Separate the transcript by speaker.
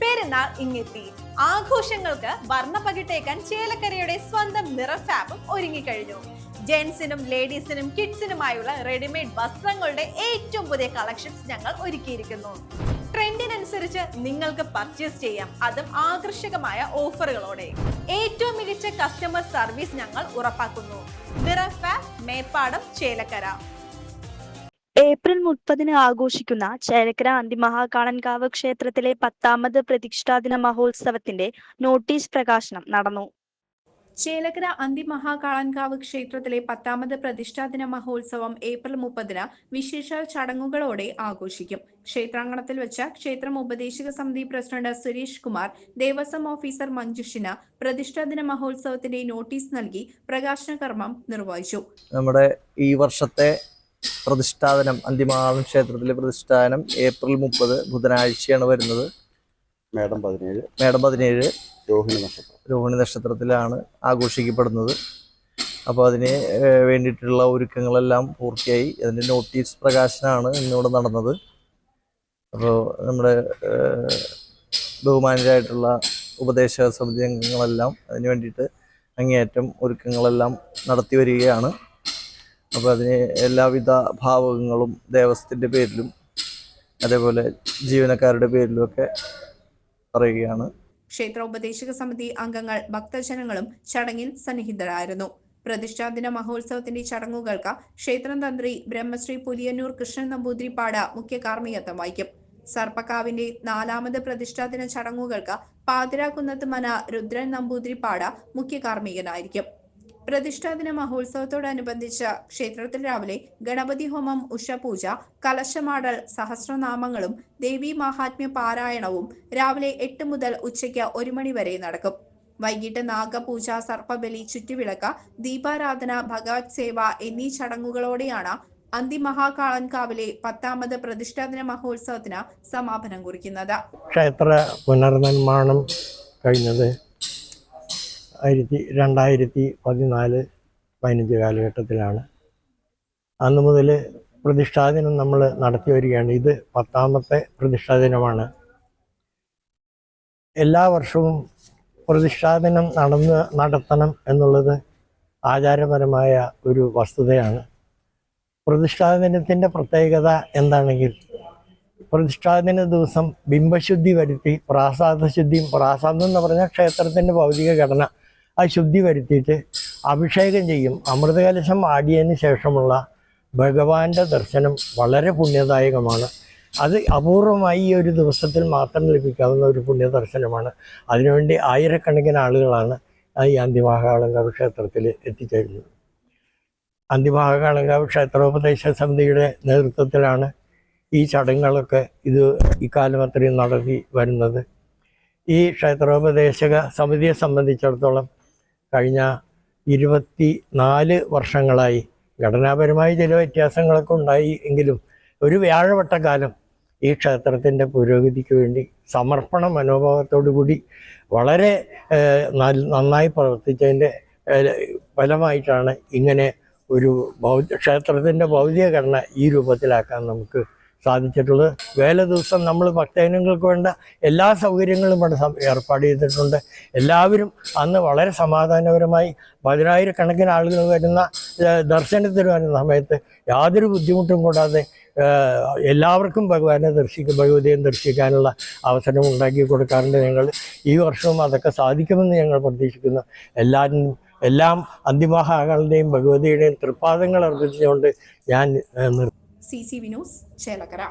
Speaker 1: പെരുന്നാൾ ഇങ്ങെത്തി. ആഘോഷങ്ങൾക്ക് വർണ്ണപ്പകിട്ടേക്കാൻ ചേലക്കരയുടെ സ്വന്തം നിറഫാബും ഒരുങ്ങിക്കഴിഞ്ഞു. ജെന്റ്സിനും ലേഡീസിനും കിഡ്സിനുമായുള്ള റെഡിമെയ്ഡ് വസ്ത്രങ്ങളുടെ ഏറ്റവും പുതിയ കളക്ഷൻസ് ഞങ്ങൾ ഒരുക്കിയിരിക്കുന്നു. ട്രെൻഡിനനുസരിച്ച് നിങ്ങൾക്ക് പർച്ചേസ് ചെയ്യാം, അതും ആകർഷകമായ ഓഫറുകളോടെ. ഏറ്റവും മികച്ച കസ്റ്റമർ സർവീസ് ഞങ്ങൾ ഉറപ്പാക്കുന്നു. നിറഫാബ്, മേപ്പാടം, ചേലക്കര.
Speaker 2: ഏപ്രിൽ 30 ആഘോഷിക്കുന്ന ചേലക്കര അന്തിമഹാകാളൻകാവ് ക്ഷേത്രത്തിലെ 10ാമത് പ്രതിഷ്ഠാദിന മഹോത്സവത്തിന്റെ നോട്ടീസ് പ്രകാശനം നടന്നു.
Speaker 3: ചേലക്കര അന്തിമഹാകാളൻകാവ് ക്ഷേത്രത്തിലെ 10ാമത് പ്രതിഷ്ഠാദിന മഹോത്സവം ഏപ്രിൽ 30 വിശേഷാൽ ചടങ്ങുകളോടെ ആഘോഷിക്കും. ക്ഷേത്രാങ്കണത്തിൽ വെച്ച ക്ഷേത്രം ഉപദേശക സമിതി പ്രസിഡന്റ് സുരേഷ് കുമാർ, ദേവസ്വം ഓഫീസർ മഞ്ജുഷിന് പ്രതിഷ്ഠാദിന മഹോത്സവത്തിന്റെ നോട്ടീസ് നൽകി പ്രകാശന കർമ്മം നിർവഹിച്ചു.
Speaker 4: നമ്മുടെ ഈ വർഷത്തെ പ്രതിഷ്ഠാദനം, അന്തിമഹാകാളൻ ക്ഷേത്രത്തിലെ പ്രതിഷ്ഠാദനം ഏപ്രിൽ 30 ബുധനാഴ്ചയാണ് വരുന്നത്.
Speaker 5: മേടം 17
Speaker 4: രോഹിണി നക്ഷത്രത്തിലാണ് ആഘോഷിക്കപ്പെടുന്നത്. അപ്പോൾ അതിന് വേണ്ടിയിട്ടുള്ള ഒരുക്കങ്ങളെല്ലാം പൂർത്തിയായി. അതിൻ്റെ നോട്ടീസ് പ്രകാശനമാണ് ഇന്നിവിടെ നടന്നത്. അപ്പോൾ നമ്മുടെ ബഹുമാനരായിട്ടുള്ള ഉപദേശക സമിതി അംഗങ്ങളെല്ലാം അതിന് വേണ്ടിയിട്ട് അങ്ങേയറ്റം ഒരുക്കങ്ങളെല്ലാം നടത്തി വരികയാണ്. അപ്പോൾ അതിന് എല്ലാവിധ ഭാവുകങ്ങളും ദേവസ്വത്തിൻ്റെ പേരിലും അതേപോലെ ജീവനക്കാരുടെ പേരിലുമൊക്കെ പറയുകയാണ്.
Speaker 3: ക്ഷേത്ര ഉപദേശക സമിതി അംഗങ്ങൾ, ഭക്തജനങ്ങളും ചടങ്ങിൽ സന്നിഹിതരായിരുന്നു. പ്രതിഷ്ഠാദിന മഹോത്സവത്തിന്റെ ചടങ്ങുകൾക്ക് ക്ഷേത്രം തന്ത്രി ബ്രഹ്മശ്രീ പുലിയന്നൂർ കൃഷ്ണൻ നമ്പൂതിരിപ്പാട് മുഖ്യ കാർമ്മികത്വം വഹിക്കും. സർപ്പക്കാവിന്റെ 4ാമത് പ്രതിഷ്ഠാദിന ചടങ്ങുകൾക്ക് പാതിരാക്കുന്നത്ത് മന രുദ്രൻ നമ്പൂതിരിപ്പാട് മുഖ്യ കാർമ്മികനായിരിക്കും. പ്രതിഷ്ഠാദിന മഹോത്സവത്തോടനുബന്ധിച്ച് ക്ഷേത്രത്തിൽ രാവിലെ ഗണപതി ഹോമം, ഉഷപൂജ, കലശമാടൽ, സഹസ്രനാമങ്ങളും ദേവീ മഹാത്മ്യ പാരായണവും രാവിലെ 8 മുതൽ ഉച്ചയ്ക്ക് 1 മണി വരെ നടക്കും. വൈകിട്ട് നാഗപൂജ, സർപ്പബലി, ചുറ്റുവിളക്ക്, ദീപാരാധന, ഭഗവത് സേവ എന്നീ ചടങ്ങുകളോടെയാണ് അന്തിമഹാകാളൻകാവിലെ 10ാമത് പ്രതിഷ്ഠാദിന മഹോത്സവത്തിന് സമാപനം കുറിക്കുന്നത്.
Speaker 6: ക്ഷേത്ര പുനർനിർമ്മാണം കഴിഞ്ഞത് 2014-15 കാലഘട്ടത്തിലാണ്. അന്ന് മുതൽ പ്രതിഷ്ഠാദിനം നമ്മൾ നടത്തി വരികയാണ്. ഇത് 10ാമത്തെ പ്രതിഷ്ഠാദിനമാണ്. എല്ലാ വർഷവും പ്രതിഷ്ഠാദിനം നടത്തണം എന്നുള്ളത് ആചാരപരമായ ഒരു വസ്തുതയാണ്. പ്രതിഷ്ഠാദിനത്തിൻ്റെ പ്രത്യേകത എന്താണെങ്കിൽ, പ്രതിഷ്ഠാദിന ദിവസം ബിംബശുദ്ധി വരുത്തി പ്രാസാദശുദ്ധിയും, പ്രാസാദം എന്ന് പറഞ്ഞാൽ ക്ഷേത്രത്തിൻ്റെ ഭൗതിക ഘടന, ആ ശുദ്ധി വരുത്തിയിട്ട് അഭിഷേകം ചെയ്യും. അമൃതകലശം ആടിയതിന് ശേഷമുള്ള ഭഗവാന്റെ ദർശനം വളരെ പുണ്യദായകമാണ്. അത് അപൂർവമായി ഈ ഒരു ദിവസത്തിൽ മാത്രം ലഭിക്കാവുന്ന ഒരു പുണ്യദർശനമാണ്. അതിനുവേണ്ടി ആയിരക്കണക്കിന് ആളുകളാണ് ഈ അന്തിമഹാകാളൻകാവ് ക്ഷേത്രത്തിൽ എത്തിച്ചേരുന്നത്. അന്തിമഹാകാളൻകാവ് ക്ഷേത്രോപദേശ സമിതിയുടെ നേതൃത്വത്തിലാണ് ഈ ചടങ്ങുകളൊക്കെ ഇക്കാലം അത്രയും നടത്തി വരുന്നത്. ഈ ക്ഷേത്രോപദേശക സമിതിയെ സംബന്ധിച്ചിടത്തോളം കഴിഞ്ഞ 24 വർഷങ്ങളായി ഘടനാപരമായി ചില വ്യത്യാസങ്ങളൊക്കെ ഉണ്ടായി എങ്കിലും ഒരു വ്യാഴവട്ടക്കാലം ഈ ക്ഷേത്രത്തിൻ്റെ പുരോഗതിക്ക് വേണ്ടി സമർപ്പണ മനോഭാവത്തോടു കൂടി വളരെ നന്നായി പ്രവർത്തിച്ചതിൻ്റെ ഫലമായിട്ടാണ് ഇങ്ങനെ ഒരു ക്ഷേത്രത്തിൻ്റെ ഭൗതിക ഘടന ഈ രൂപത്തിലാക്കാൻ നമുക്ക് സാധിച്ചിട്ടുള്ളത്. വേല ദിവസം നമ്മൾ ഭക്തജനങ്ങൾക്ക് വേണ്ട എല്ലാ സൗകര്യങ്ങളും ഇവിടെ ഏർപ്പാട് ചെയ്തിട്ടുണ്ട്. എല്ലാവരും അന്ന് വളരെ സമാധാനപരമായി 10,000-കണക്കിന് ആളുകൾ വരുന്ന ദർശനത്തിന് വരുന്ന സമയത്ത് യാതൊരു ബുദ്ധിമുട്ടും കൂടാതെ എല്ലാവർക്കും ഭഗവതിയെ ദർശിക്കാനുള്ള അവസരം ഉണ്ടാക്കി കൊടുക്കാറുണ്ട് ഞങ്ങൾ. ഈ വർഷവും അതൊക്കെ സാധിക്കുമെന്ന് ഞങ്ങൾ പ്രതീക്ഷിക്കുന്നു. എല്ലാം അന്തിമഹാകാളന്റെയും ഭഗവതിയുടെയും തൃപ്പാദങ്ങൾ അർപ്പിച്ചുകൊണ്ട് ഞാൻ
Speaker 3: CCV ന്യൂസ് ചേലക്കര.